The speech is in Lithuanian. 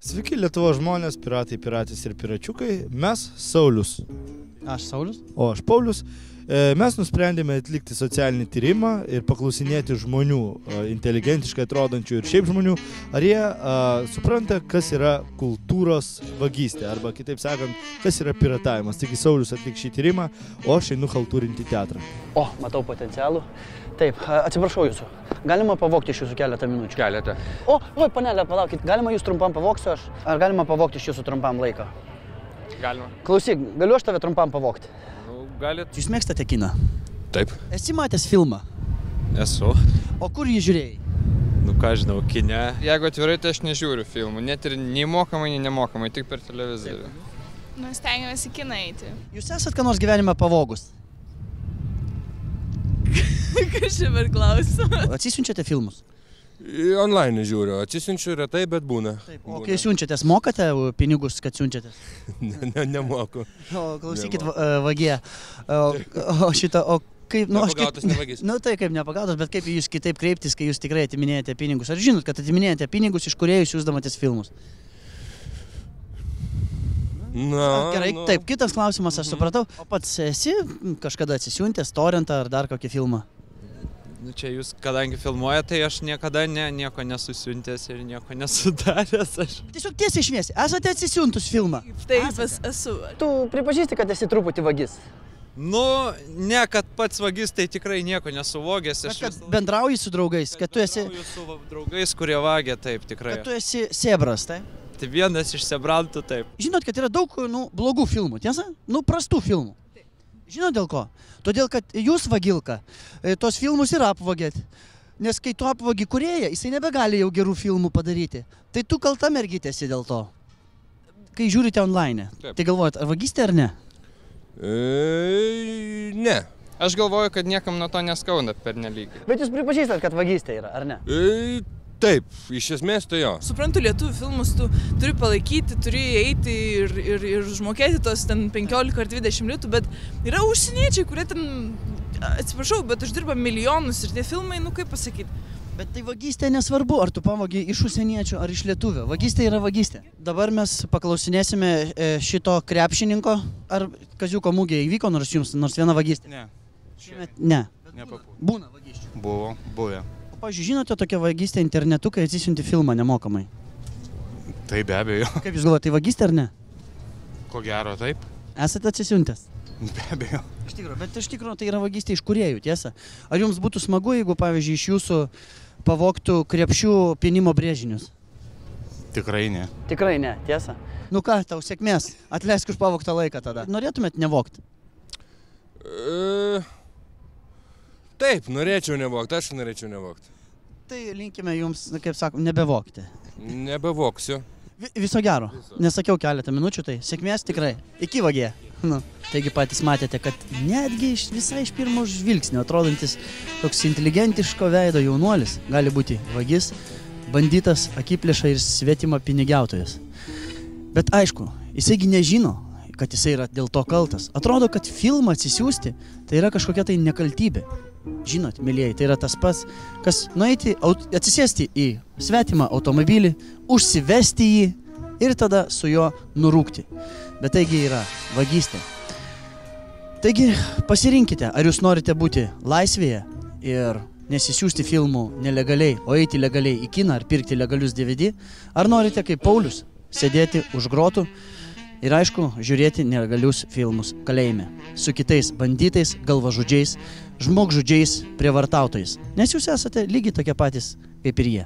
Sveiki Lietuvos žmonės, piratai, piratės ir piračiukai. Mes Saulius. Aš Saulius. O aš Paulius. Mes nusprendėme atlikti socialinį tyrimą ir paklausinėti žmonių, inteligentiškai atrodančių ir šiaip žmonių, ar jie supranta, kas yra kultūros vagystė, arba kitaip sakant, kas yra piratavimas. Taigi Saulius atlik šį tyrimą, o aš einu haltūrinti teatrą. O, matau potencialų. Taip, atsiprašau jūsų. Galima pavogti iš jūsų keletą minučių? Keletą. O, panelė, palaukit, galima jūs trumpam pavoksiu aš? Ar galima pavogti iš jūsų trumpam laiką? Galima. Klausyk, galiu aš tave trumpam pavogti? Nu, galit. Jūs mėgstate kiną? Taip. Esi matęs filmą? Esu. O kur jį žiūrėjai? Nu, ką žinau, kine. Jeigu atvirai, tai aš nežiūriu filmų. Net ir nei mokamai, nei nemokamai, tik per televizorių. Nu, stengiamės į kiną eiti. Jūs esat ką nors gyvenime pavogus? Kas čia per klausimą? Atsisiunčiate filmus? Online žiūriu, atsisiunčiu retai, bet būna. Taip, o kai siunčiatės, mokate pinigus, kad siunčiatės? Nemoku. O, klausykit, vagie. O šitą, o kaip... Nu, nepagautas nevagis. Nu, tai kaip nepagautas, bet kaip jūs kitaip kreiptis, kai jūs tikrai atiminėjate pinigus? Ar žinot, kad atiminėjate pinigus, iš kuriejų jūs siųsdamatės filmus? Na, gerai, taip, kitas klausimas, aš supratau. O pats esi kažkada atsisiuntęs torrentą ar dar kokį filmą? Nu, čia jūs, kadangi filmuojate, tai aš niekada nieko nesusiuntęs ir nieko nesudaręs. Tiesiog tiesiai šviesiai, esate atsisiuntus filmą? Taip, esu. Tu pripažįsti, kad esi truputį vagis? Nu, ne, kad pats vagis, tai tikrai nieko nesuvogęs. Kad bendrauji su draugais, kad tu esi... Bendrauju su draugais, kurie vagia, taip, tikrai. Kad tu esi sebras, tai? Tai vienas iš sebrantų, taip. Žinot, kad yra daug, blogų filmų, tiesa? Prastų filmų. Žinot dėl ko? Todėl, kad jūs, vagilka, tos filmus ir apvagėt. Nes kai tu apvagi kūrėją, jisai nebegali jau gerų filmų padaryti. Tai tu kalta mergytėsi dėl to. Kai žiūrite online. Taip. Tai galvojat, ar vagystė ar ne? Ne. Aš galvoju, kad niekam nuo to neskauna per nelygiai. Bet jūs pripažįstat, kad vagystė yra, ar ne? Taip, iš esmės tai jo. Suprantu, lietuvių filmus tu turi palaikyti, turi eiti ir užmokėti tos ten 15 ar 20 litų, bet yra užsieniečiai, kurie ten, atsiprašau, bet uždirba milijonus ir tie filmai, nu kaip pasakyti. Bet tai vagystė nesvarbu, ar tu pavogi iš užsieniečių ar iš lietuvių. Vagystė yra vagystė. Dabar mes paklausinėsime šito krepšininko, ar Kaziuko mugėje įvyko nors jums nors viena vagystė? Ne. Ne. Būna vagysčių. Buvę. O, pavyzdžiui, žinote tokią vagystę internetu, kai atsisiunti filmą nemokamai? Tai be abejo. Kaip jūs galvojate, tai vagystė ar ne? Ko gero, taip. Esate atsisiuntęs? Be abejo. Bet iš tikrųjų tai yra vagystė iš kūrėjų, tiesa? Ar jums būtų smagu, jeigu, pavyzdžiui, iš jūsų pavogtų krepšių pinimo brėžinius? Tikrai ne. Tikrai ne, tiesa? Nu ką, tau sėkmės. Atleisk už pavogtą laiką tada. Norėtumėt nevogti? Taip, norėčiau nevogti, aš norėčiau nevogti. Tai linkime jums, kaip sakom, nebevogti. Nebevoksiu. Viso gero. Nesakiau keletą minučių, tai sėkmės tikrai. Iki vagie. Taigi patys matėte, kad netgi visai iš pirmo žvilgsnio atrodantis toks inteligentiško veido jaunuolis gali būti vagis, banditas, akiplėša ir svetima pinigiautojas. Bet aišku, jisaigi nežino, kad jisai yra dėl to kaltas. Atrodo, kad filmą atsisiųsti tai yra kažkokia tai nekaltybė. Žinot, mėlyjei, tai yra tas pats, kas nueiti, atsisėsti į svetimą automobilį, užsivesti jį ir tada su juo nurūkti. Bet taigi yra vagystė. Taigi pasirinkite, ar jūs norite būti laisvėje ir nesisiųsti filmų nelegaliai, o eiti legaliai į kiną ar pirkti legalius DVD, ar norite kaip Paulius sėdėti už grotų ir aišku, žiūrėti nelegalius filmus kalėjime su kitais banditais, galvažudžiais, žmogžudžiais, prievartautojais, nes jūs esate lygiai tokie patys kaip ir jie.